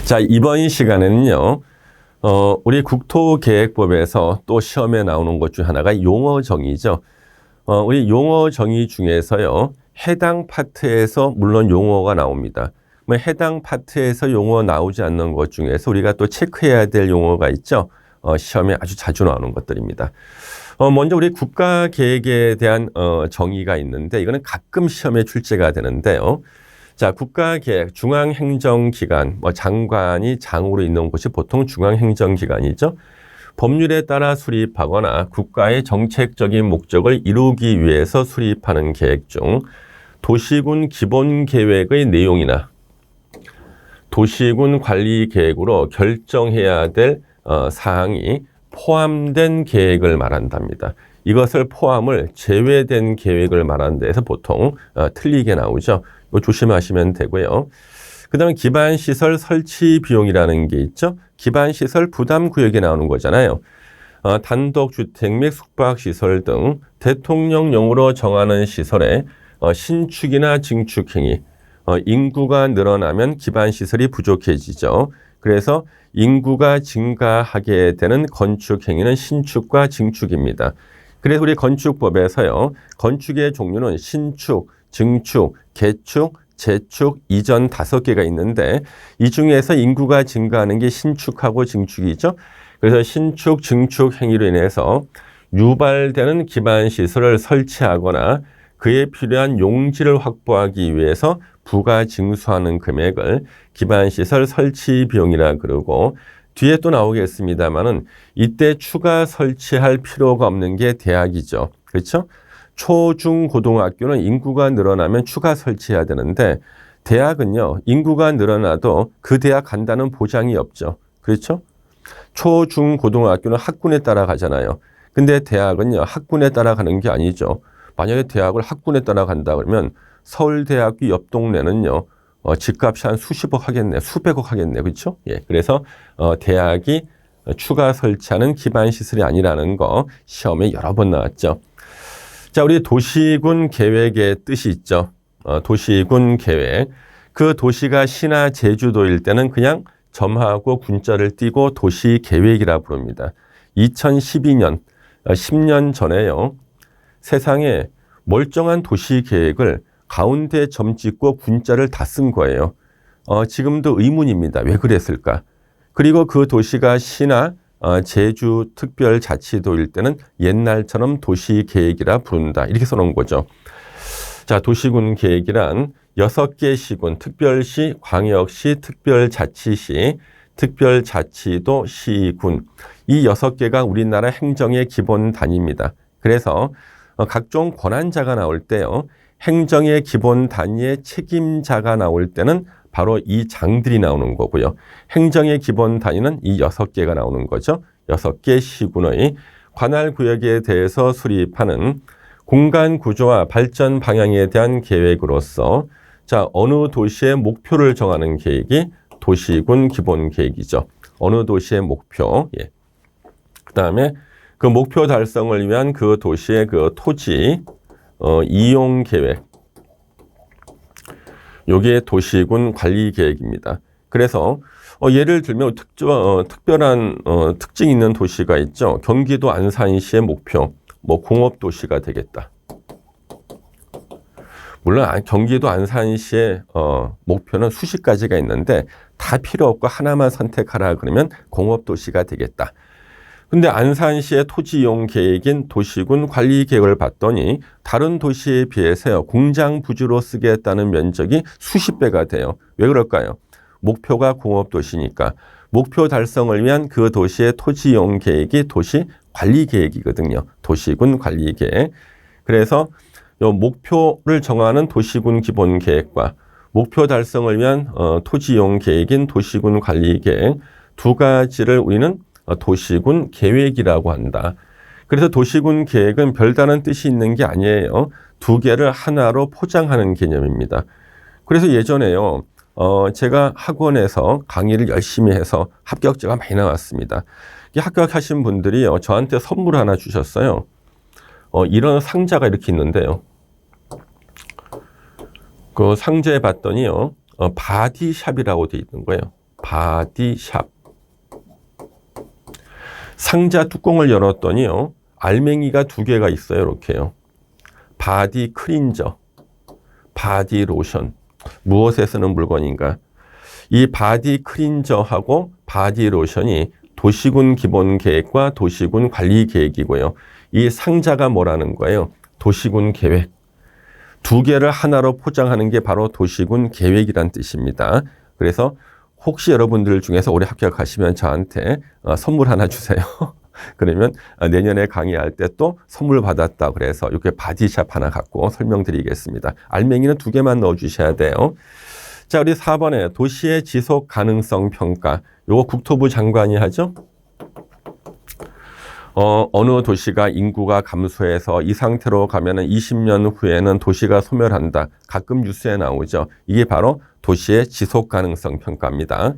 자, 이번 시간에는요, 우리 국토계획법에서 또 시험에 나오는 것 중 하나가 용어 정의죠. 우리 용어 정의 중에서요, 해당 파트에서 물론 용어가 나옵니다. 해당 파트에서 용어 나오지 않는 것 중에서 우리가 또 체크해야 될 용어가 있죠. 시험에 아주 자주 나오는 것들입니다. 먼저 우리 국가계획에 대한 정의가 있는데 이거는 가끔 시험에 출제가 되는데요. 자, 국가계획, 중앙행정기관, 장관이 장으로 있는 곳이 보통 중앙행정기관이죠. 법률에 따라 수립하거나 국가의 정책적인 목적을 이루기 위해서 수립하는 계획 중 도시군 기본계획의 내용이나 도시군 관리계획으로 결정해야 될 사항이 포함된 계획을 말한답니다. 이것을 포함을 제외된 계획을 말하는 데에서 보통 틀리게 나오죠. 이거 조심하시면 되고요. 그 다음에 기반시설 설치 비용이라는 게 있죠. 기반시설 부담구역에 나오는 거잖아요. 단독주택 및 숙박시설 등 대통령령으로 정하는 시설의 신축이나 증축행위, 인구가 늘어나면 기반시설이 부족해지죠. 그래서 인구가 증가하게 되는 건축행위는 신축과 증축입니다. 그래서 우리 건축법에서요, 건축의 종류는 신축, 증축, 개축, 재축, 이전 5개가 있는데 이 중에서 인구가 증가하는 게 신축하고 증축이죠. 그래서 신축, 증축 행위로 인해서 유발되는 기반시설을 설치하거나 그에 필요한 용지를 확보하기 위해서 부가 징수하는 금액을 기반시설 설치 비용이라 그러고 뒤에 또 나오겠습니다만은 이때 추가 설치할 필요가 없는 게 대학이죠. 그렇죠? 초, 중, 고등학교는 인구가 늘어나면 추가 설치해야 되는데 대학은요, 인구가 늘어나도 그 대학 간다는 보장이 없죠. 그렇죠? 초, 중, 고등학교는 학군에 따라 가잖아요. 근데 대학은요, 학군에 따라 가는 게 아니죠. 만약에 대학을 학군에 따라 간다 그러면 서울대학교 옆 동네는요, 집값이 한 수십억 하겠네, 수백억 하겠네, 그렇죠? 예, 그래서 대학이 추가 설치하는 기반시설이 아니라는 거 시험에 여러 번 나왔죠. 자, 우리 도시군 계획의 뜻이 있죠. 도시군 계획. 그 도시가 시나 제주도일 때는 그냥 점하고 군자를 띄고 도시 계획이라 부릅니다. 2012년, 10년 전에요. 세상에 멀쩡한 도시 계획을 가운데 점 찍고 군자를 다 쓴 거예요. 지금도 의문입니다. 왜 그랬을까? 그리고 그 도시가 시나 제주 특별자치도일 때는 옛날처럼 도시계획이라 부른다. 이렇게 써놓은 거죠. 자, 도시군 계획이란 6개 시군, 특별시, 광역시, 특별자치시, 특별자치도, 시군. 이 6개가 우리나라 행정의 기본 단위입니다. 그래서 각종 권한자가 나올 때요. 행정의 기본 단위의 책임자가 나올 때는 바로 이 장들이 나오는 거고요. 행정의 기본 단위는 이 6개가 나오는 거죠. 6개 시군의 관할 구역에 대해서 수립하는 공간 구조와 발전 방향에 대한 계획으로서 자, 어느 도시의 목표를 정하는 계획이 도시군 기본 계획이죠. 어느 도시의 목표. 예. 그다음에 그 목표 달성을 위한 그 도시의 그 토지 이용 계획. 요게 도시군 관리 계획입니다. 그래서 예를 들면 특별한 특징 있는 도시가 있죠. 경기도 안산시의 목표, 공업도시가 되겠다. 물론 경기도 안산시의 목표는 수십 가지가 있는데 다 필요 없고 하나만 선택하라 그러면 공업도시가 되겠다. 근데 안산시의 토지 이용 계획인 도시군 관리 계획을 봤더니 다른 도시에 비해서 공장 부지로 쓰겠다는 면적이 수십 배가 돼요. 왜 그럴까요? 목표가 공업도시니까 목표 달성을 위한 그 도시의 토지 이용 계획이 도시 관리 계획이거든요. 도시군 관리 계획. 그래서 이 목표를 정하는 도시군 기본 계획과 목표 달성을 위한 토지 이용 계획인 도시군 관리 계획 두 가지를 우리는 도시군 계획이라고 한다. 그래서 도시군 계획은 별다른 뜻이 있는 게 아니에요. 두 개를 하나로 포장하는 개념입니다. 그래서 예전에요. 제가 학원에서 강의를 열심히 해서 합격자가 많이 나왔습니다. 합격하신 분들이요. 저한테 선물 하나 주셨어요. 이런 상자가 이렇게 있는데요. 그 상자에 봤더니요. 바디샵이라고 돼 있는 거예요. 바디샵. 상자 뚜껑을 열었더니요, 알맹이가 두 개가 있어요. 이렇게요. 바디 클린저, 바디 로션. 무엇에 쓰는 물건인가? 이 바디 클린저하고 바디 로션이 도시군 기본 계획과 도시군 관리 계획이고요. 이 상자가 뭐라는 거예요? 도시군 계획. 두 개를 하나로 포장하는 게 바로 도시군 계획이란 뜻입니다. 그래서 혹시 여러분들 중에서 올해 합격하시면 저한테 선물 하나 주세요. 그러면 내년에 강의할 때 또 선물 받았다 그래서 이렇게 바디샵 하나 갖고 설명드리겠습니다. 알맹이는 두 개만 넣어주셔야 돼요. 자, 우리 4번에 도시의 지속 가능성 평가. 요거 국토부 장관이 하죠. 어느 도시가 인구가 감소해서 이 상태로 가면은 20년 후에는 도시가 소멸한다. 가끔 뉴스에 나오죠. 이게 바로 도시의 지속 가능성 평가입니다.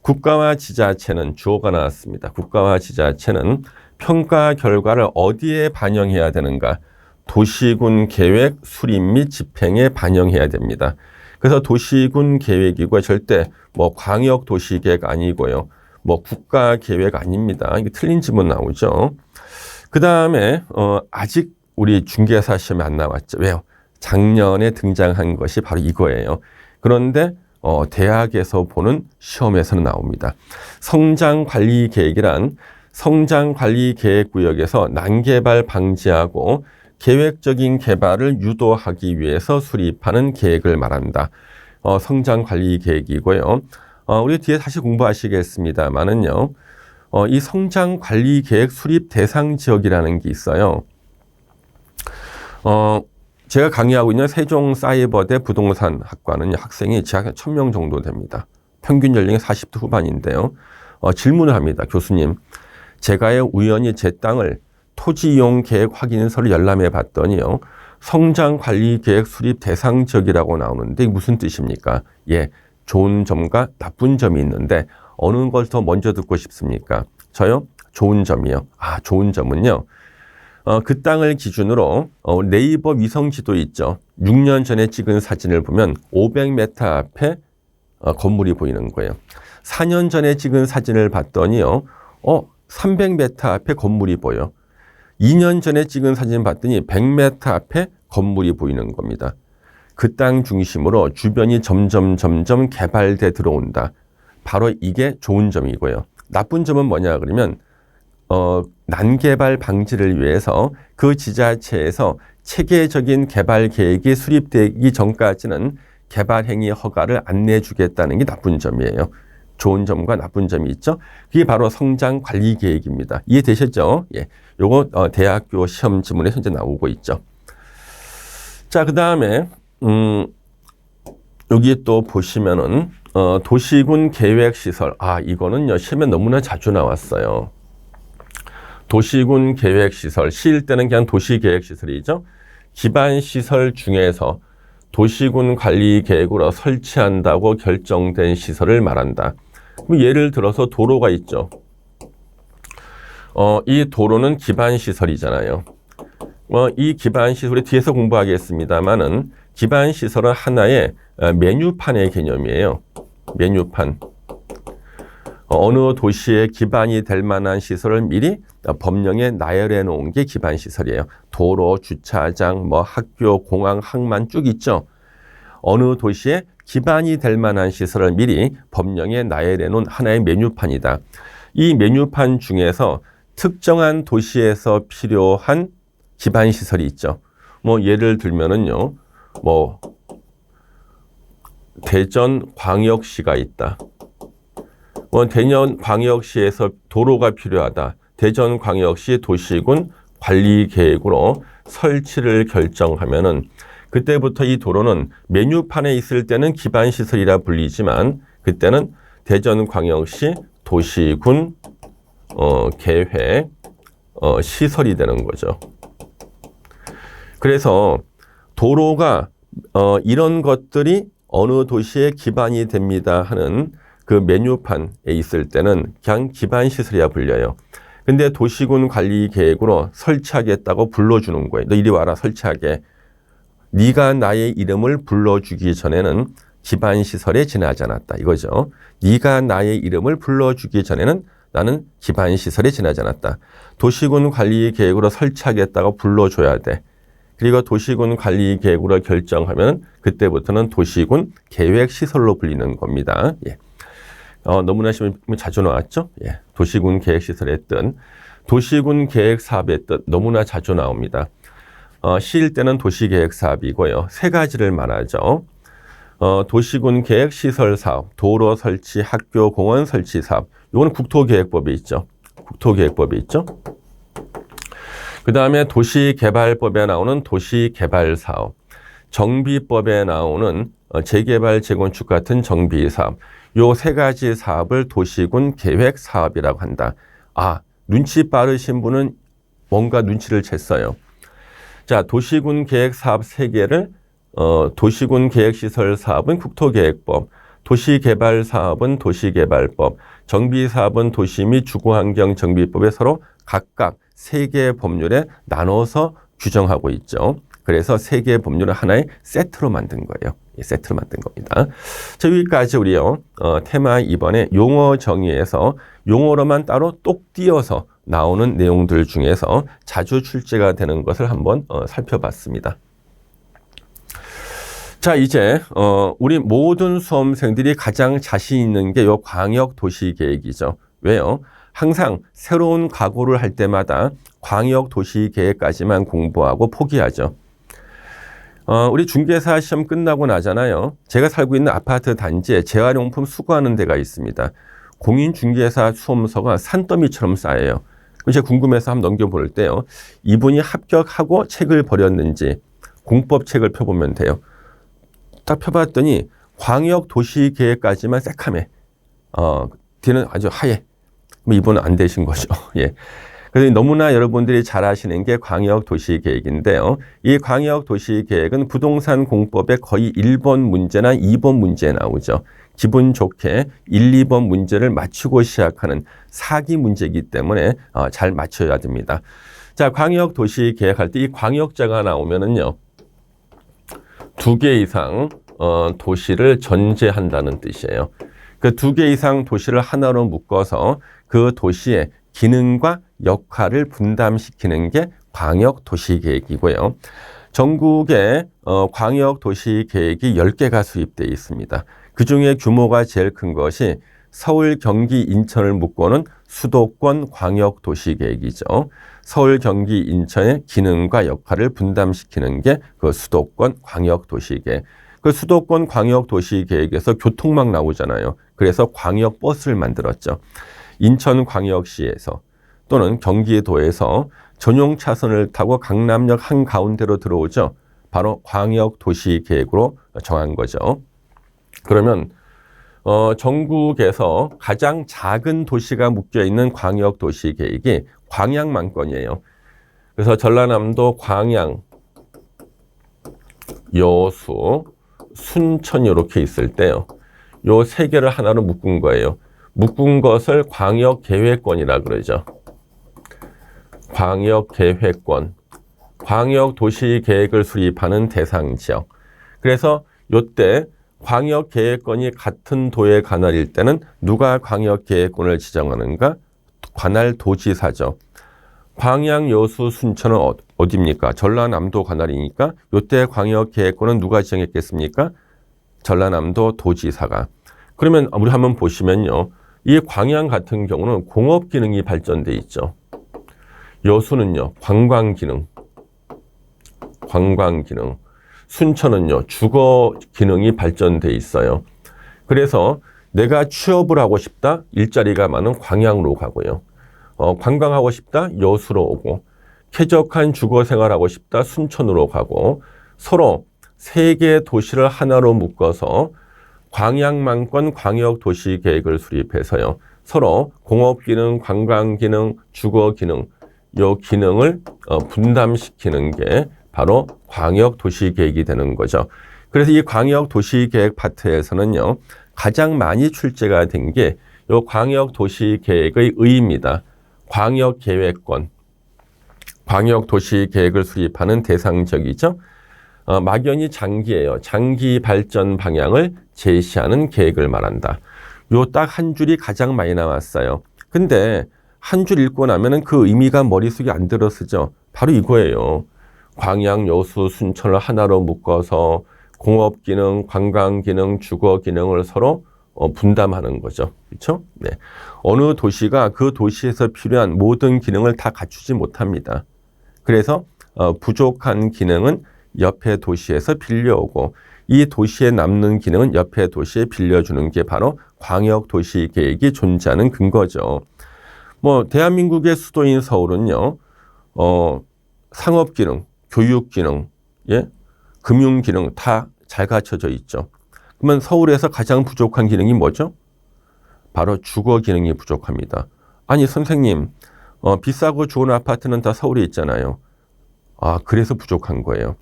국가와 지자체는 주어가 나왔습니다. 국가와 지자체는 평가 결과를 어디에 반영해야 되는가? 도시군 계획 수립 및 집행에 반영해야 됩니다. 그래서 도시군 계획이고 절대 뭐 광역 도시 계획 아니고요. 뭐 국가 계획 아닙니다. 이게 틀린 지문 나오죠. 그 다음에 아직 우리 중개사 시험에 안 나왔죠. 왜요? 작년에 등장한 것이 바로 이거예요. 그런데 대학에서 보는 시험에서는 나옵니다. 성장관리계획이란 성장관리계획구역에서 난개발 방지하고 계획적인 개발을 유도하기 위해서 수립하는 계획을 말한다. 성장관리계획이고요. 우리 뒤에 다시 공부하시겠습니다만은요. 이 성장관리계획 수립 대상 지역이라는 게 있어요. 제가 강의하고 있는 세종사이버대 부동산학과는 학생이 약 1000명 정도 됩니다. 평균 연령이 40대 후반인데요. 질문을 합니다. 교수님, 제가요 우연히 제 땅을 토지이용계획 확인서를 열람해 봤더니요. 성장관리계획 수립 대상 지역이라고 나오는데 무슨 뜻입니까? 예, 좋은 점과 나쁜 점이 있는데 어느 걸 더 먼저 듣고 싶습니까? 저요? 좋은 점이요. 좋은 점은요. 그 땅을 기준으로 네이버 위성지도 있죠. 6년 전에 찍은 사진을 보면 500m 앞에 건물이 보이는 거예요. 4년 전에 찍은 사진을 봤더니요. 300m 앞에 건물이 보여. 2년 전에 찍은 사진 봤더니 100m 앞에 건물이 보이는 겁니다. 그 땅 중심으로 주변이 점점 개발돼 들어온다. 바로 이게 좋은 점이고요. 나쁜 점은 뭐냐 그러면 난개발 방지를 위해서 그 지자체에서 체계적인 개발 계획이 수립되기 전까지는 개발 행위 허가를 안 내주겠다는 게 나쁜 점이에요. 좋은 점과 나쁜 점이 있죠. 그게 바로 성장 관리 계획입니다. 이해되셨죠? 예. 요거 대학교 시험 지문에 현재 나오고 있죠. 자, 그다음에 여기 또 보시면은 도시군 계획 시설. 이거는요. 시험에 너무나 자주 나왔어요. 도시군 계획 시설. 시일 때는 그냥 도시 계획 시설이죠. 기반 시설 중에서 도시군 관리 계획으로 설치한다고 결정된 시설을 말한다. 예를 들어서 도로가 있죠. 이 도로는 기반 시설이잖아요. 이 기반 시설이 뒤에서 공부하겠습니다만은 기반 시설은 하나의 메뉴판의 개념이에요. 메뉴판. 어느 도시에 기반이 될 만한 시설을 미리 법령에 나열해 놓은 게 기반 시설이에요. 도로, 주차장, 학교, 공항, 항만 쭉 있죠. 어느 도시에 기반이 될 만한 시설을 미리 법령에 나열해 놓은 하나의 메뉴판이다. 이 메뉴판 중에서 특정한 도시에서 필요한 기반 시설이 있죠. 예를 들면은요. 대전 광역시가 있다. 대전 광역시에서 도로가 필요하다. 대전 광역시 도시군 관리 계획으로 설치를 결정하면은 그때부터 이 도로는 메뉴판에 있을 때는 기반 시설이라 불리지만 그때는 대전 광역시 도시군 계획 시설이 되는 거죠. 그래서 도로가 이런 것들이 어느 도시에 기반이 됩니다 하는 그 메뉴판에 있을 때는 그냥 기반 시설이라 불려요. 근데 도시군 관리 계획으로 설치하겠다고 불러주는 거예요. 너 이리 와라 설치하게. 네가 나의 이름을 불러주기 전에는 기반시설에 지나지 않았다. 이거죠. 네가 나의 이름을 불러주기 전에는 나는 기반시설에 지나지 않았다. 도시군 관리 계획으로 설치하겠다고 불러줘야 돼. 그리고 도시군 관리 계획으로 결정하면 그때부터는 도시군 계획시설로 불리는 겁니다. 예. 너무나 자주 나왔죠? 예. 도시군 계획시설의 뜻. 도시군 계획 사업의 뜻 너무나 자주 나옵니다. 시일 때는 도시계획 사업이고요. 세 가지를 말하죠. 도시군 계획 시설 사업, 도로 설치, 학교 공원 설치 사업. 이건 국토계획법에 있죠. 국토계획법에 있죠. 그 다음에 도시개발법에 나오는 도시개발사업, 정비법에 나오는 재개발, 재건축 같은 정비사업, 요 세 가지 사업을 도시군 계획사업이라고 한다. 아, 눈치 빠르신 분은 뭔가 눈치를 챘어요. 자, 도시군 계획사업 3개를 도시군 계획시설 사업은 국토계획법, 도시개발사업은 도시개발법, 정비사업은 도시 및 주거환경정비법에 서로 각각 3개의 법률에 나눠서 규정하고 있죠. 그래서 3개의 법률을 하나의 세트로 만든 거예요. 세트로 만든 겁니다. 자, 여기까지 우리요. 테마 2번의 용어 정의에서 용어로만 따로 똑 띄어서 나오는 내용들 중에서 자주 출제가 되는 것을 한번 살펴봤습니다. 자, 이제 우리 모든 수험생들이 가장 자신 있는 게 요 광역도시계획이죠. 왜요? 항상 새로운 각오를 할 때마다 광역도시계획까지만 공부하고 포기하죠. 우리 중개사 시험 끝나고 나잖아요. 제가 살고 있는 아파트 단지에 재활용품 수거하는 데가 있습니다. 공인중개사 수험서가 산더미처럼 쌓여요. 제가 궁금해서 한번 넘겨볼 때요. 이분이 합격하고 책을 버렸는지 공법책을 펴보면 돼요. 딱 펴봤더니 광역도시계획까지만 새카매. 뒤는 아주 하얘. 이분은 안 되신 거죠. 예. 그래서 너무나 여러분들이 잘 아시는 게 광역도시계획인데요. 이 광역도시계획은 부동산 공법의 거의 1번 문제나 2번 문제에 나오죠. 기분 좋게 1, 2번 문제를 맞추고 시작하는 사기 문제이기 때문에 잘 맞춰야 됩니다. 자, 광역도시계획할 때 이 광역자가 나오면은요. 2개 이상 도시를 전제한다는 뜻이에요. 그 2개 이상 도시를 하나로 묶어서 그 도시의 기능과 역할을 분담시키는 게 광역도시계획이고요. 전국에 광역도시계획이 10개가 수립되어 있습니다. 그중에 규모가 제일 큰 것이 서울, 경기, 인천을 묶고는 수도권 광역도시계획이죠. 서울, 경기, 인천의 기능과 역할을 분담시키는 게 그 수도권 광역도시계획. 그 수도권 광역도시계획에서 교통망 나오잖아요. 그래서 광역버스를 만들었죠. 인천광역시에서 또는 경기도에서 전용 차선을 타고 강남역 한가운데로 들어오죠. 바로 광역도시계획으로 정한 거죠. 그러면 전국에서 가장 작은 도시가 묶여있는 광역도시계획이 광양만권이에요. 그래서 전라남도 광양, 여수, 순천 이렇게 있을 때요. 요 3개를 하나로 묶은 거예요. 묶은 것을 광역계획권이라 그러죠. 광역계획권, 광역도시계획을 수립하는 대상 지역. 그래서 요때 광역계획권이 같은 도의 관할일 때는 누가 광역계획권을 지정하는가? 관할 도지사죠. 광양, 여수, 순천은 어디입니까? 전라남도 관할이니까 요때 광역계획권은 누가 지정했겠습니까? 전라남도 도지사가. 그러면 우리 한번 보시면요. 이 광양 같은 경우는 공업기능이 발전돼 있죠. 여수는요. 관광기능. 순천은요. 주거기능이 발전돼 있어요. 그래서 내가 취업을 하고 싶다. 일자리가 많은 광양으로 가고요. 관광하고 싶다. 여수로 오고. 쾌적한 주거생활하고 싶다. 순천으로 가고. 서로 3개의 도시를 하나로 묶어서 광양만권 광역도시계획을 수립해서요. 서로 공업기능, 관광기능, 주거기능 이 기능을 분담시키는 게 바로 광역도시계획이 되는 거죠. 그래서 이 광역도시계획 파트에서는요. 가장 많이 출제가 된 게 이 광역도시계획의 의의입니다. 광역계획권, 광역도시계획을 수립하는 대상 지역이죠. 막연히 장기예요. 장기 발전 방향을 제시하는 계획을 말한다. 요 딱 한 줄이 가장 많이 나왔어요. 근데 한 줄 읽고 나면은 그 의미가 머릿속에 안 들어서죠. 바로 이거예요. 광양, 여수, 순천을 하나로 묶어서 공업 기능, 관광 기능, 주거 기능을 서로 분담하는 거죠. 그렇죠? 네. 어느 도시가 그 도시에서 필요한 모든 기능을 다 갖추지 못합니다. 그래서 부족한 기능은 옆에 도시에서 빌려오고 이 도시에 남는 기능은 옆에 도시에 빌려주는 게 바로 광역도시계획이 존재하는 근거죠. 뭐 대한민국의 수도인 서울은요, 상업기능, 교육기능, 예? 금융기능 다 잘 갖춰져 있죠. 그러면 서울에서 가장 부족한 기능이 뭐죠? 바로 주거 기능이 부족합니다. 아니 선생님, 비싸고 좋은 아파트는 다 서울에 있잖아요. 그래서 부족한 거예요.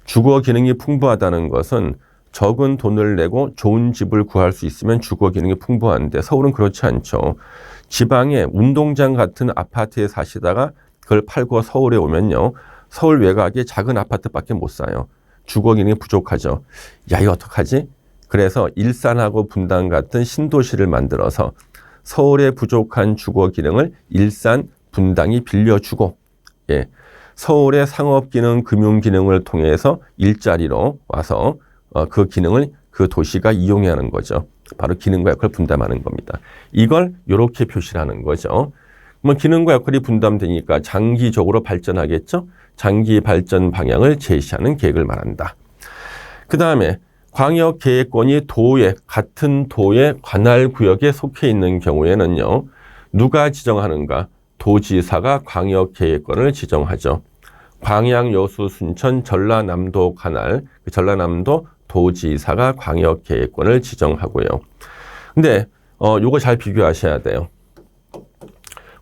주거 기능이 풍부하다는 것은 적은 돈을 내고 좋은 집을 구할 수 있으면 주거 기능이 풍부한데 서울은 그렇지 않죠. 지방에 운동장 같은 아파트에 사시다가 그걸 팔고 서울에 오면요. 서울 외곽에 작은 아파트밖에 못 사요. 주거 기능이 부족하죠. 야, 이거 어떡하지? 그래서 일산하고 분당 같은 신도시를 만들어서 서울의 부족한 주거 기능을 일산, 분당이 빌려주고, 예. 서울의 상업 기능, 금융 기능을 통해서 일자리로 와서 그 기능을 그 도시가 이용해야 하는 거죠. 바로 기능과 역할을 분담하는 겁니다. 이걸 이렇게 표시를 하는 거죠. 그러면 기능과 역할이 분담되니까 장기적으로 발전하겠죠. 장기 발전 방향을 제시하는 계획을 말한다. 그 다음에 광역계획권이 같은 도의 관할구역에 속해 있는 경우에는요. 누가 지정하는가? 도지사가 광역계획권을 지정하죠. 광양, 여수, 순천, 전라남도 관할, 전라남도 도지사가 광역계획권을 지정하고요. 근데 요거 잘 비교하셔야 돼요.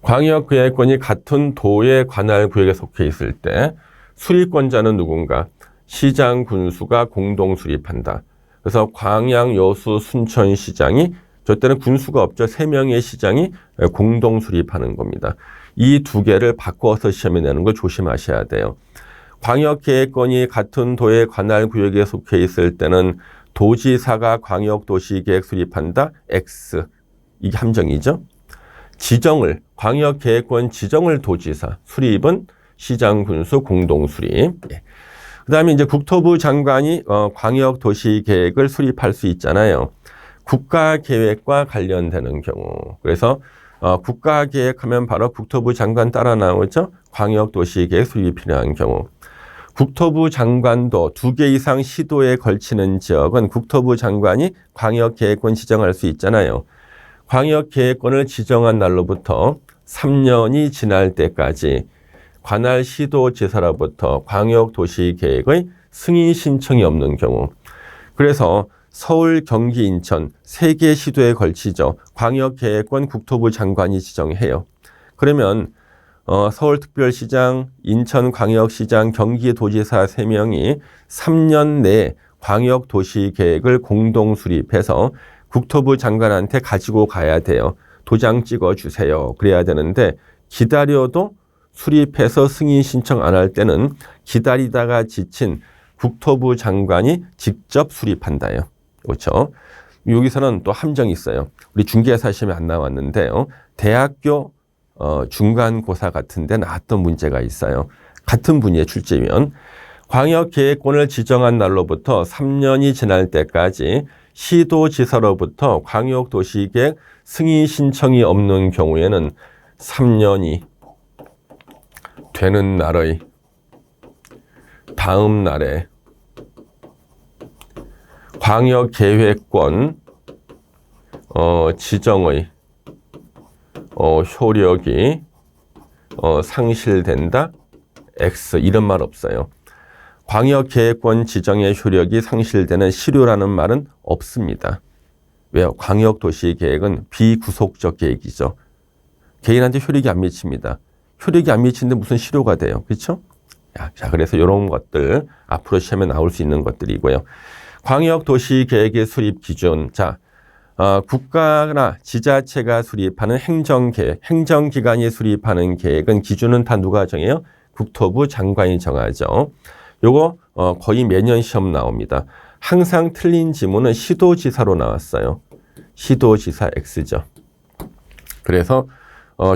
광역계획권이 같은 도의 관할구역에 속해 있을 때 수립권자는 누군가? 시장, 군수가 공동 수립한다. 그래서 광양, 여수, 순천 시장이 저 때는 군수가 없죠. 3명의 시장이 공동 수립하는 겁니다. 이 두 개를 바꿔서 시험에 내는 걸 조심하셔야 돼요. 광역계획권이 같은 도의 관할구역에 속해 있을 때는 도지사가 광역도시계획 수립한다. X. 이게 함정이죠. 광역계획권 지정을 도지사, 수립은 시장, 군수, 공동 수립. 그 다음에 이제 국토부 장관이 광역도시계획을 수립할 수 있잖아요. 국가계획과 관련되는 경우. 그래서 국가계획하면 바로 국토부 장관 따라 나오죠. 광역도시계획 수립이 필요한 경우. 국토부 장관도 2개 이상 시도에 걸치는 지역은 국토부 장관이 광역계획권 지정할 수 있잖아요. 광역계획권을 지정한 날로부터 3년이 지날 때까지 관할 시도지사로부터 광역도시계획의 승인 신청이 없는 경우. 그래서 서울, 경기, 인천 3개 시도에 걸치죠. 광역계획권 국토부 장관이 지정해요. 그러면 서울특별시장, 인천광역시장, 경기도지사 3명이 3년 내에 광역도시계획을 공동 수립해서 국토부 장관한테 가지고 가야 돼요. 도장 찍어주세요. 그래야 되는데 기다려도 수립해서 승인 신청 안 할 때는 기다리다가 지친 국토부 장관이 직접 수립한다요. 그렇죠? 여기서는 또 함정이 있어요. 우리 중개사 시험에 안 나왔는데요. 대학교 중간고사 같은 데 나왔던 문제가 있어요. 같은 분야의 출제면 광역계획권을 지정한 날로부터 3년이 지날 때까지 시도지사로부터 광역도시계획 승인 신청이 없는 경우에는 3년이 되는 날의 다음 날에 광역계획권 지정의 효력이 상실된다. X 이런 말 없어요. 광역계획권 지정의 효력이 상실되는 실효라는 말은 없습니다. 왜요? 광역도시계획은 비구속적 계획이죠. 개인한테 효력이 안 미칩니다. 효력이 안 미치는데 무슨 실효가 돼요. 그렇죠? 자, 그래서 이런 것들 앞으로 시험에 나올 수 있는 것들이고요. 광역도시계획의 수립 기준. 자, 국가나 지자체가 수립하는 행정계획, 행정기관이 수립하는 계획은 기준은 다 누가 정해요? 국토부 장관이 정하죠. 요거 거의 매년 시험 나옵니다. 항상 틀린 지문은 시도지사로 나왔어요. 시도지사 X죠. 그래서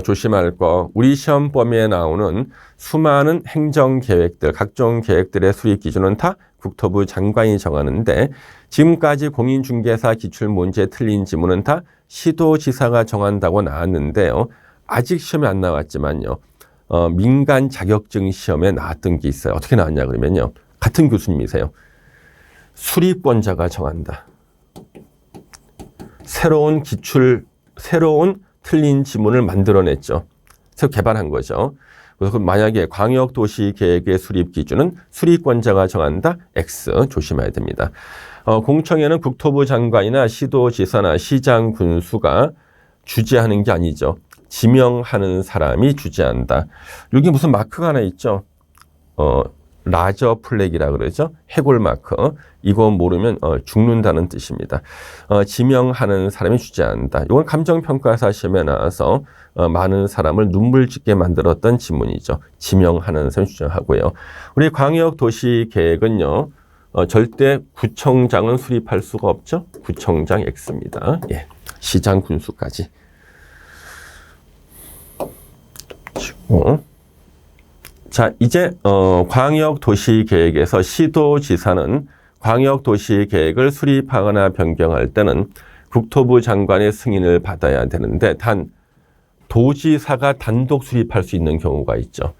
조심할 거, 우리 시험 범위에 나오는 수많은 행정계획들, 각종 계획들의 수립 기준은 다 국토부 장관이 정하는데, 지금까지 공인중개사 기출문제 틀린 지문은 다 시도지사가 정한다고 나왔는데요. 아직 시험에 안 나왔지만요. 민간 자격증 시험에 나왔던 게 있어요. 어떻게 나왔냐 그러면요. 같은 교수님이세요. 수립권자가 정한다. 새로운 틀린 지문을 만들어냈죠. 새로 개발한 거죠. 그래서 만약에 광역도시계획의 수립 기준은 수립권자가 정한다. X 조심해야 됩니다. 공청회는 국토부 장관이나 시도지사나 시장 군수가 주재하는 게 아니죠. 지명하는 사람이 주재한다. 여기 무슨 마크가 하나 있죠. 라저 플렉이라 그러죠. 해골 마크. 이거 모르면 죽는다는 뜻입니다. 지명하는 사람이 주재한다. 이건 감정평가사 시험에 나와서 많은 사람을 눈물 짓게 만들었던 지문이죠. 지명하는 사람이 주재하고요. 우리 광역도시계획은요. 절대 구청장은 수립할 수가 없죠. 구청장 X입니다. 예. 시장 군수까지. 자, 이제 광역도시계획에서 시도지사는 광역도시계획을 수립하거나 변경할 때는 국토부 장관의 승인을 받아야 되는데, 단 도지사가 단독 수립할 수 있는 경우가 있죠.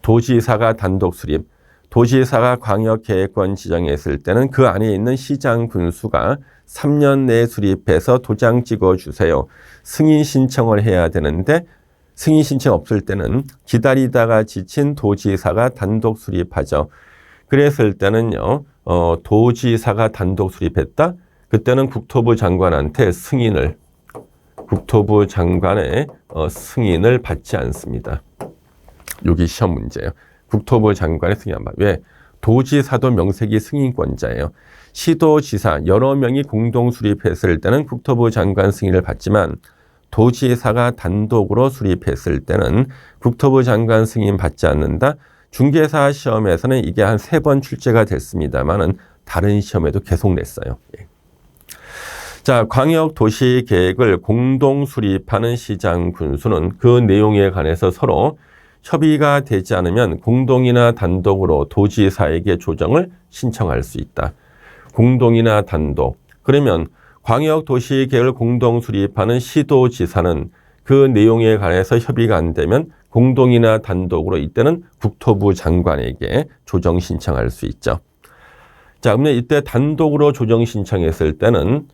도지사가 단독 수립. 도지사가 광역계획권 지정했을 때는 그 안에 있는 시장 군수가 3년 내에 수립해서 도장 찍어주세요. 승인 신청을 해야 되는데, 승인 신청 없을 때는 기다리다가 지친 도지사가 단독 수립하죠. 그랬을 때는요, 도지사가 단독 수립했다? 그때는 국토부 장관한테 국토부 장관의 승인을 받지 않습니다. 여기 시험 문제예요. 국토부 장관의 승인 안 받아요. 왜? 도지사도 명색이 승인권자예요. 시도지사 여러 명이 공동 수립했을 때는 국토부 장관 승인을 받지만, 도지사가 단독으로 수립했을 때는 국토부 장관 승인 받지 않는다. 중개사 시험에서는 이게 한 3번 출제가 됐습니다만은 다른 시험에도 계속 냈어요. 예. 자, 광역도시계획을 공동 수립하는 시장 군수는 그 내용에 관해서 서로 협의가 되지 않으면 공동이나 단독으로 도지사에게 조정을 신청할 수 있다. 공동이나 단독. 그러면 광역도시계획을 공동 수립하는 시도지사는 그 내용에 관해서 협의가 안 되면 공동이나 단독으로 이때는 국토부 장관에게 조정 신청할 수 있죠. 자, 그러면 이때 단독으로 조정 신청했을 때는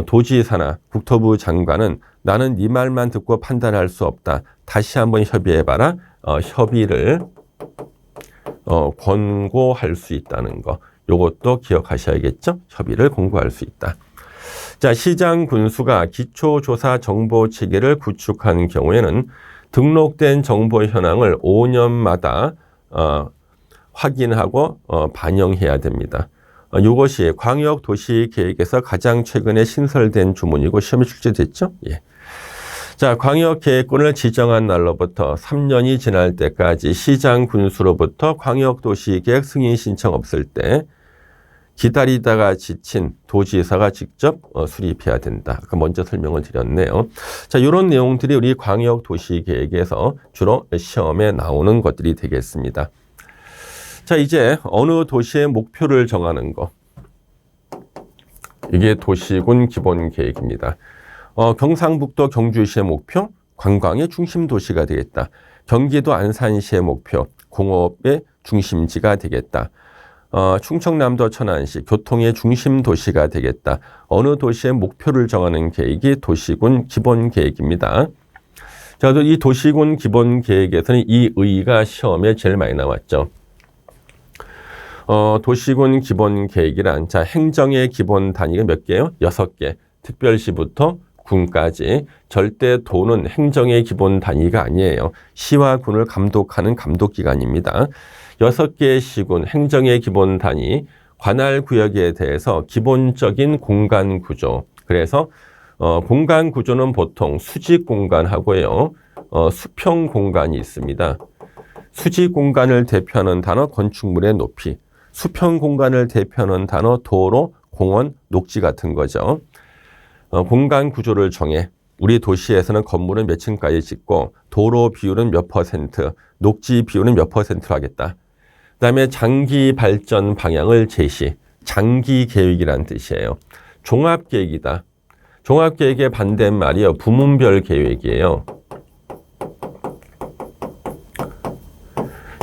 도지사나 국토부 장관은 나는 네 말만 듣고 판단할 수 없다. 다시 한번 협의해봐라. 협의를 권고할 수 있다는 거. 요것도 기억하셔야겠죠? 협의를 권고할 수 있다. 자, 시장 군수가 기초조사 정보 체계를 구축한 경우에는 등록된 정보 현황을 5년마다 확인하고 반영해야 됩니다. 이것이 광역도시계획에서 가장 최근에 신설된 주문이고 시험에 출제됐죠. 예. 자, 광역계획권을 지정한 날로부터 3년이 지날 때까지 시장 군수로부터 광역도시계획 승인 신청 없을 때 기다리다가 지친 도지사가 직접 수립해야 된다. 아까 먼저 설명을 드렸네요. 자, 이런 내용들이 우리 광역도시계획에서 주로 시험에 나오는 것들이 되겠습니다. 자, 이제 어느 도시의 목표를 정하는 거. 이게 도시군 기본계획입니다. 경상북도 경주시의 목표, 관광의 중심 도시가 되겠다. 경기도 안산시의 목표, 공업의 중심지가 되겠다. 충청남도 천안시 교통의 중심 도시가 되겠다. 어느 도시의 목표를 정하는 계획이 도시군 기본계획입니다. 자, 이 도시군 기본계획에서는 이 의의가 시험에 제일 많이 나왔죠. 도시군 기본계획이란, 자, 행정의 기본 단위가 몇 개예요? 6개. 특별시부터 군까지. 절대 도는 행정의 기본 단위가 아니에요. 시와 군을 감독하는 감독기관입니다. 6개의 시군, 행정의 기본 단위, 관할 구역에 대해서 기본적인 공간 구조. 그래서 공간 구조는 보통 수직 공간하고요, 수평 공간이 있습니다. 수직 공간을 대표하는 단어 건축물의 높이. 수평 공간을 대표하는 단어 도로, 공원, 녹지 같은 거죠. 공간 구조를 정해 우리 도시에서는 건물은 몇 층까지 짓고 도로 비율은 몇 %, 녹지 비율은 몇 %로 하겠다. 그 다음에 장기 발전 방향을 제시, 장기 계획이란 뜻이에요. 종합계획이다. 종합계획의 반대말이요. 부문별 계획이에요.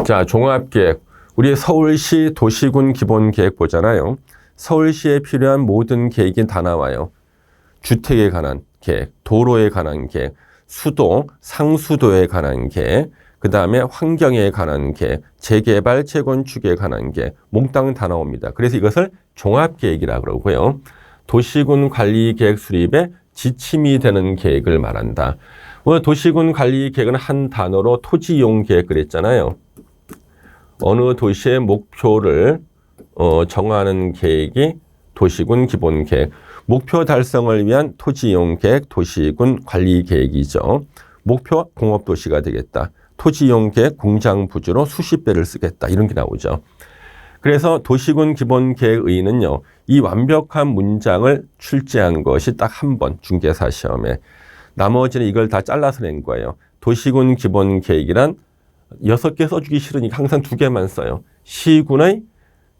자, 종합계획. 우리 서울시 도시군 기본계획 보잖아요. 서울시에 필요한 모든 계획이 다 나와요. 주택에 관한 계획, 도로에 관한 계획, 수도, 상수도에 관한 계획, 그 다음에 환경에 관한 계획, 재개발, 재건축에 관한 계획, 몽땅 다 나옵니다. 그래서 이것을 종합계획이라고 그러고요. 도시군 관리계획 수립에 지침이 되는 계획을 말한다. 도시군 관리계획은 한 단어로 토지이용 계획 그랬잖아요. 어느 도시의 목표를 정하는 계획이 도시군 기본계획. 목표 달성을 위한 토지이용 계획, 도시군 관리계획이죠. 목표 공업도시가 되겠다. 토지이용 계획 공장 부지로 수십 배를 쓰겠다. 이런 게 나오죠. 그래서 도시군 기본계획의는요. 이 완벽한 문장을 출제한 것이 딱 한 번 중개사 시험에. 나머지는 이걸 다 잘라서 낸 거예요. 도시군 기본계획이란 6개 써주기 싫으니까 항상 2개만 써요. 시군의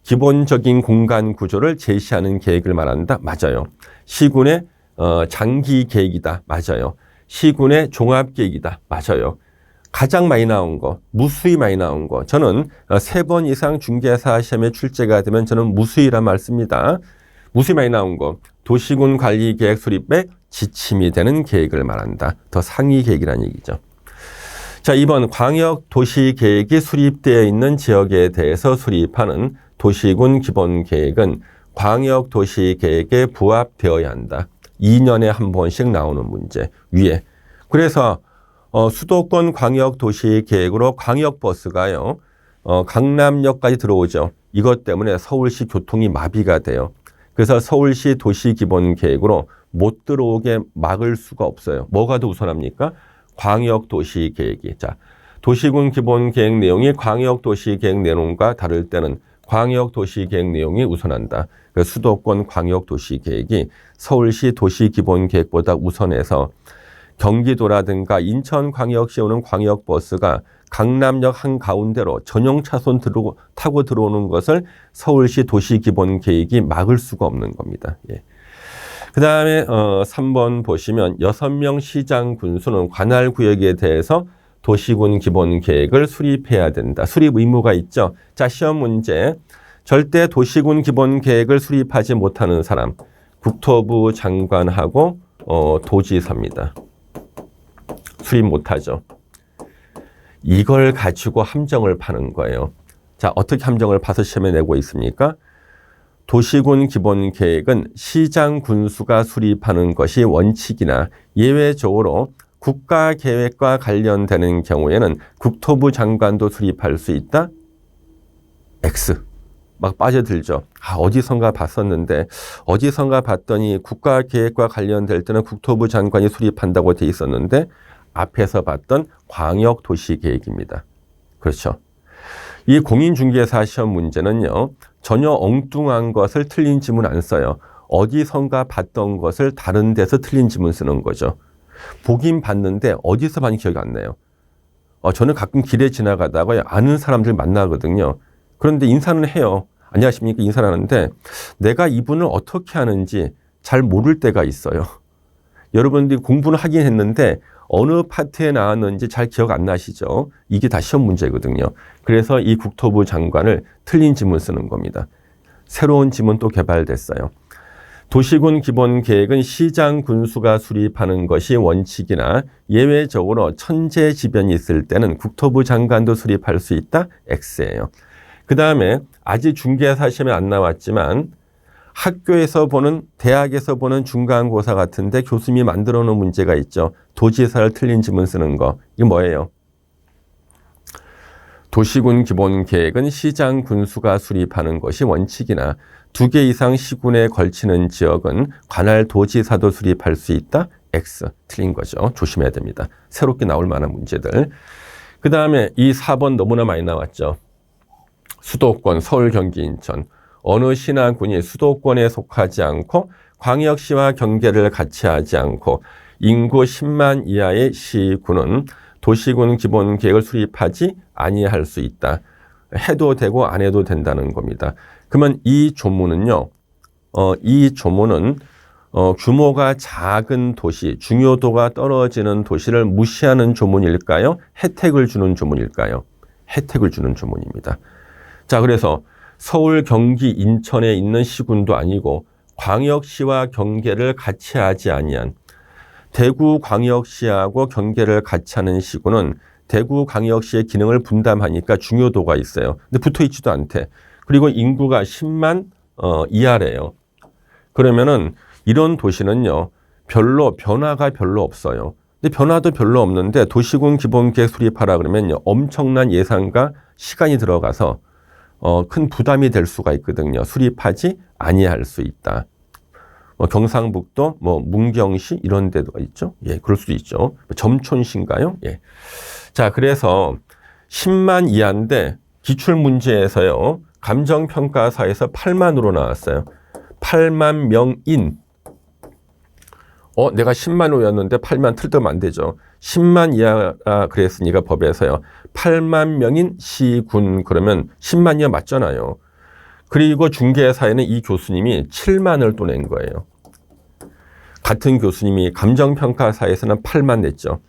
기본적인 공간 구조를 제시하는 계획을 말한다. 맞아요. 시군의 장기 계획이다. 맞아요. 시군의 종합 계획이다. 맞아요. 가장 많이 나온 거, 무수히 많이 나온 거. 저는 3번 이상 중개사 시험에 출제가 되면 저는 무수히란 말 씁니다. 무수히 많이 나온 거. 도시군 관리 계획 수립에 지침이 되는 계획을 말한다. 더 상위 계획이라는 얘기죠. 자, 2번 광역 도시 계획이 수립되어 있는 지역에 대해서 수립하는 도시군 기본 계획은 광역 도시 계획에 부합되어야 한다. 2년에 한 번씩 나오는 문제 위에. 그래서 수도권 광역 도시 계획으로 광역버스가요. 강남역까지 들어오죠. 이것 때문에 서울시 교통이 마비가 돼요. 그래서 서울시 도시 기본 계획으로 못 들어오게 막을 수가 없어요. 뭐가 더 우선합니까? 광역 도시 계획이. 자, 도시군 기본 계획 내용이 광역 도시 계획 내용과 다를 때는 광역 도시 계획 내용이 우선한다. 그 수도권 광역 도시 계획이 서울시 도시 기본 계획보다 우선해서 경기도라든가 인천광역시에 오는 광역버스가 강남역 한가운데로 전용 차선 타고 들어오는 것을 서울시 도시 기본 계획이 막을 수가 없는 겁니다. 예. 그 다음에 3번 보시면 6명 시장 군수는 관할 구역에 대해서 도시군 기본 계획을 수립해야 된다. 수립 의무가 있죠. 자, 시험 문제. 절대 도시군 기본 계획을 수립하지 못하는 사람. 국토부 장관하고 도지사입니다. 수립 못하죠. 이걸 가지고 함정을 파는 거예요. 자, 어떻게 함정을 파서 시험에 내고 있습니까? 도시군 기본 계획은 시장 군수가 수립하는 것이 원칙이나 예외적으로 국가 계획과 관련되는 경우에는 국토부 장관도 수립할 수 있다? X. 막 빠져들죠. 어디선가 봤었는데 어디선가 봤더니 국가 계획과 관련될 때는 국토부 장관이 수립한다고 돼 있었는데 앞에서 봤던 광역 도시 계획입니다. 그렇죠. 이 공인중개사 시험 문제는요. 전혀 엉뚱한 것을 틀린 지문 안 써요. 어디선가 봤던 것을 다른 데서 틀린 지문 쓰는 거죠. 보긴 봤는데 어디서 봤는지 기억이 안 나요. 저는 가끔 길에 지나가다가 아는 사람들 만나거든요. 그런데 인사는 해요. 안녕하십니까 인사를 하는데 내가 이분을 어떻게 하는지 잘 모를 때가 있어요. 여러분들이 공부는 하긴 했는데 어느 파트에 나왔는지 잘 기억 안 나시죠? 이게 다 시험 문제거든요. 그래서 이 국토부 장관을 틀린 지문 쓰는 겁니다. 새로운 지문 또 개발됐어요. 도시군 기본 계획은 시장 군수가 수립하는 것이 원칙이나 예외적으로 천재지변이 있을 때는 국토부 장관도 수립할 수 있다? X예요. 그 다음에 아직 중개사 시험에 안 나왔지만 학교에서 보는, 대학에서 보는 중간고사 같은데 교수님이 만들어 놓은 문제가 있죠. 도지사를 틀린 지문 쓰는 거. 이게 뭐예요? 도시군 기본 계획은 시장 군수가 수립하는 것이 원칙이나 2개 이상 시군에 걸치는 지역은 관할 도지사도 수립할 수 있다? X. 틀린 거죠. 조심해야 됩니다. 새롭게 나올 만한 문제들. 그 다음에 이 4번 너무나 많이 나왔죠. 수도권, 서울, 경기, 인천 어느 시나 군이 수도권에 속하지 않고 광역시와 경계를 같이 하지 않고 인구 10만 이하의 시군은 도시군 기본계획을 수립하지 아니할 수 있다. 해도 되고 안 해도 된다는 겁니다. 그러면 이 조문은요. 이 조문은 규모가 작은 도시, 중요도가 떨어지는 도시를 무시하는 조문일까요? 혜택을 주는 조문일까요? 혜택을 주는 조문입니다. 자, 그래서 서울, 경기, 인천에 있는 시군도 아니고 광역시와 경계를 같이 하지 아니한 대구 광역시하고 경계를 같이 하는 시군은 대구 광역시의 기능을 분담하니까 중요도가 있어요. 근데 붙어있지도 않대. 그리고 인구가 10만 이하래요. 그러면은 이런 도시는요, 별로 변화가 별로 없어요. 근데 변화도 별로 없는데 도시군 기본계획 수립하라 그러면요, 엄청난 예산과 시간이 들어가서 큰 부담이 될 수가 있거든요. 수립하지 아니할 수 있다. 경상북도, 문경시 이런 데도 있죠. 예, 그럴 수도 있죠. 점촌시인가요? 예. 자, 그래서 10만 이하인데 기출문제에서요, 감정평가사에서 8만으로 나왔어요. 8만 명인. 내가 10만 호였는데 8만 틀더면 안 되죠. 10만 이하라 그랬으니까 법에서요. 8만 명인 시군 그러면 10만 이하 맞잖아요. 그리고 중개사에는 이 교수님이 7만을 또 낸 거예요. 같은 교수님이 감정평가사에서는 8만 냈죠.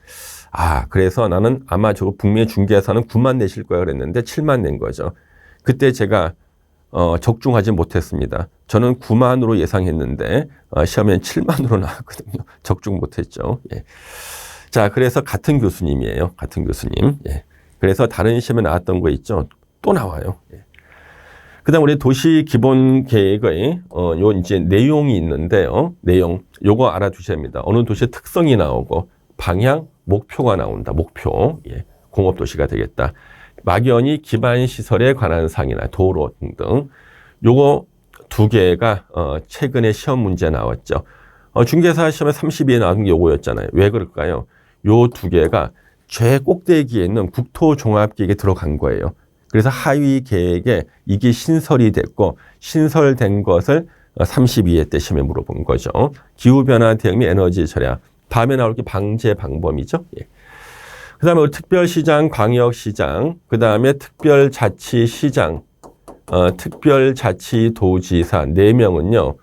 그래서 나는 아마 저거 북미 중개사는 9만 내실 거야 그랬는데 7만 낸 거죠. 그때 제가 적중하지 못했습니다. 저는 9만으로 예상했는데 시험엔 7만으로 나왔거든요. 적중 못했죠. 예. 자, 그래서 같은 교수님이에요. 같은 교수님. 예. 그래서 다른 시험에 나왔던 거 있죠. 또 나와요. 예. 그다음 우리 도시 기본 계획의 요 이제 내용이 있는데요. 내용 요거 알아두셔야 합니다. 어느 도시의 특성이 나오고 방향, 목표가 나온다. 목표. 예. 공업 도시가 되겠다. 막연히 기반 시설에 관한 사항이나 도로 등등. 요거 두 개가 최근에 시험 문제 나왔죠. 중개사 시험에 32에 나온 게 요거였잖아요. 왜 그럴까요? 요 두 개가 최 꼭대기에 있는 국토종합계획에 들어간 거예요. 그래서 하위 계획에 이게 신설이 됐고 신설된 것을 32회 때 시험에 물어본 거죠. 기후변화 대응 및 에너지 절약. 다음에 나올 게 방제 방법이죠. 예. 그 다음에 특별시장, 광역시장, 그 다음에 특별자치시장, 특별자치도지사 4명은요,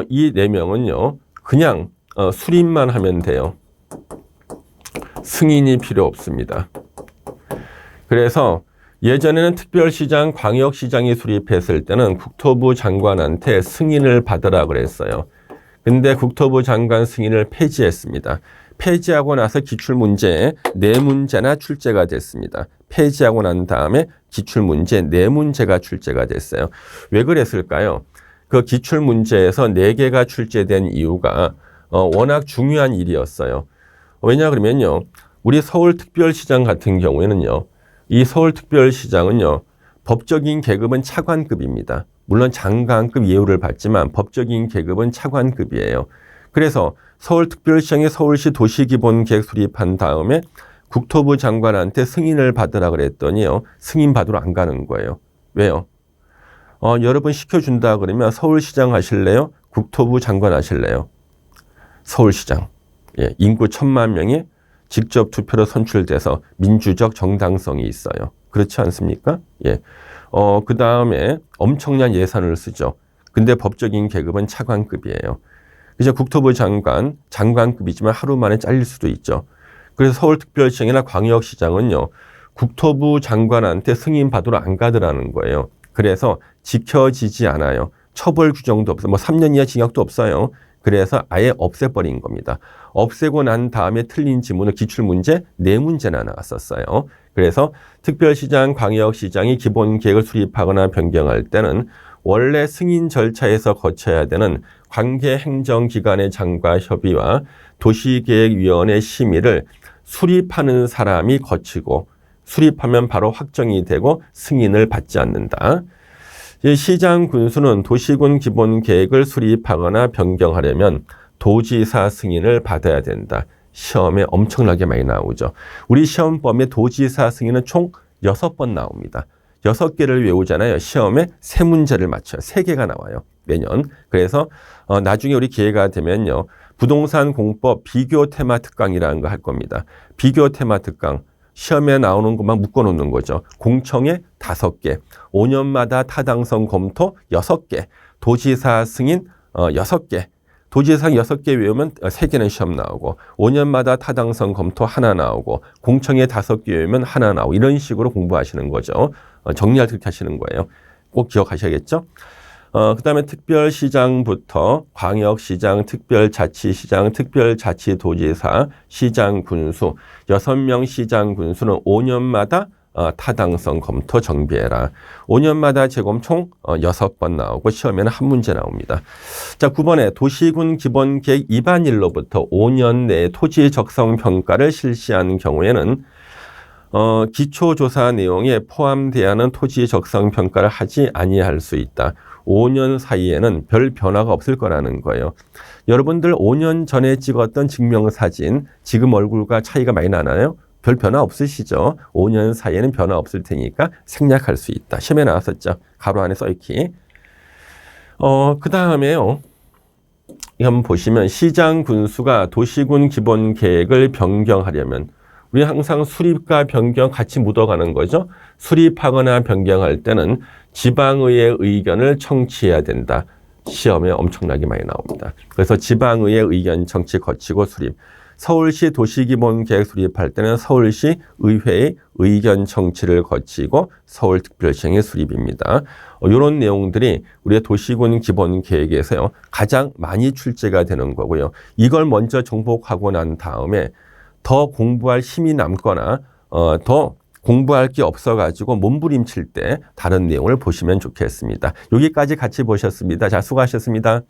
이 4명은요, 그냥 수립만 하면 돼요. 승인이 필요 없습니다. 그래서 예전에는 특별시장, 광역시장이 수립했을 때는 국토부 장관한테 승인을 받으라 그랬어요. 근데 국토부 장관 승인을 폐지했습니다. 폐지하고 나서 기출문제에 4문제나 출제가 됐습니다. 폐지하고 난 다음에 기출문제 4문제가 출제가 됐어요. 왜 그랬을까요? 그 기출문제에서 4개가 출제된 이유가 워낙 중요한 일이었어요. 왜냐 그러면요. 우리 서울특별시장 같은 경우에는요. 이 서울특별시장은요. 법적인 계급은 차관급입니다. 물론 장관급 예우를 받지만 법적인 계급은 차관급이에요. 그래서 서울특별시장이 서울시 도시기본계획 수립한 다음에 국토부 장관한테 승인을 받으라 그랬더니요. 승인 받으러 안 가는 거예요. 왜요? 여러분 시켜준다 그러면 서울시장 하실래요? 국토부 장관 하실래요? 서울시장. 예, 인구 1,000만 명이 직접 투표로 선출돼서 민주적 정당성이 있어요. 그렇지 않습니까? 예. 그 다음에 엄청난 예산을 쓰죠. 근데 법적인 계급은 차관급이에요. 그래서 국토부 장관, 장관급이지만 하루 만에 잘릴 수도 있죠. 그래서 서울특별시장이나 광역시장은요, 국토부 장관한테 승인 받으러 안 가더라는 거예요. 그래서 지켜지지 않아요. 처벌 규정도 없어요. 3년 이하 징역도 없어요. 그래서 아예 없애버린 겁니다. 없애고 난 다음에 틀린 지문은 기출문제 4문제나 나왔었어요. 그래서 특별시장, 광역시장이 기본계획을 수립하거나 변경할 때는 원래 승인 절차에서 거쳐야 되는 관계행정기관의 장과 협의와 도시계획위원회 심의를 수립하는 사람이 거치고 수립하면 바로 확정이 되고 승인을 받지 않는다. 시장 군수는 도시군 기본계획을 수립하거나 변경하려면 도지사 승인을 받아야 된다. 시험에 엄청나게 많이 나오죠. 우리 시험 범위에 도지사 승인은 총 6번 나옵니다. 6개를 외우잖아요. 시험에 3문제를 맞춰요. 3개가 나와요. 매년. 그래서 나중에 우리 기회가 되면요. 부동산 공법 비교 테마 특강이라는 거 할 겁니다. 비교 테마 특강. 시험에 나오는 것만 묶어놓는 거죠. 공청회 5개, 5년마다 타당성 검토 6개, 도지사 승인 6개, 도지사 6개 외우면 3개는 시험 나오고 5년마다 타당성 검토 하나 나오고 공청회 5개 외우면 하나 나오고 이런 식으로 공부하시는 거죠. 정리할 때 하시는 거예요. 꼭 기억하셔야겠죠. 그 다음에 특별시장부터 광역시장, 특별자치시장, 특별자치도지사, 시장군수 6명 시장군수는 5년마다 타당성 검토 정비해라. 5년마다 재검 총 6번 나오고 시험에는 한 문제 나옵니다. 자, 9번에 도시군 기본계획 입안일로부터 5년 내에 토지 적성 평가를 실시하는 경우에는 기초조사 내용에 포함되어야하는 토지 적성 평가를 하지 아니할 수 있다. 5년 사이에는 별 변화가 없을 거라는 거예요. 여러분들 5년 전에 찍었던 증명사진 지금 얼굴과 차이가 많이 나나요? 별 변화 없으시죠? 5년 사이에는 변화 없을 테니까 생략할 수 있다. 시험에 나왔었죠. 가로 안에 써있기. 그 다음에요. 한번 보시면 시장 군수가 도시군 기본 계획을 변경하려면 우리 항상 수립과 변경 같이 묻어가는 거죠. 수립하거나 변경할 때는 지방의회 의견을 청취해야 된다. 시험에 엄청나게 많이 나옵니다. 그래서 지방의회 의견 청취 거치고 수립. 서울시 도시기본계획 수립할 때는 서울시 의회의 의견 청취를 거치고 서울특별시행의 수립입니다. 이런 내용들이 우리의 도시군 기본계획에서요 가장 많이 출제가 되는 거고요. 이걸 먼저 정복하고 난 다음에 더 공부할 힘이 남거나 더 공부할 게 없어가지고 몸부림칠 때 다른 내용을 보시면 좋겠습니다. 여기까지 같이 보셨습니다. 자, 수고하셨습니다.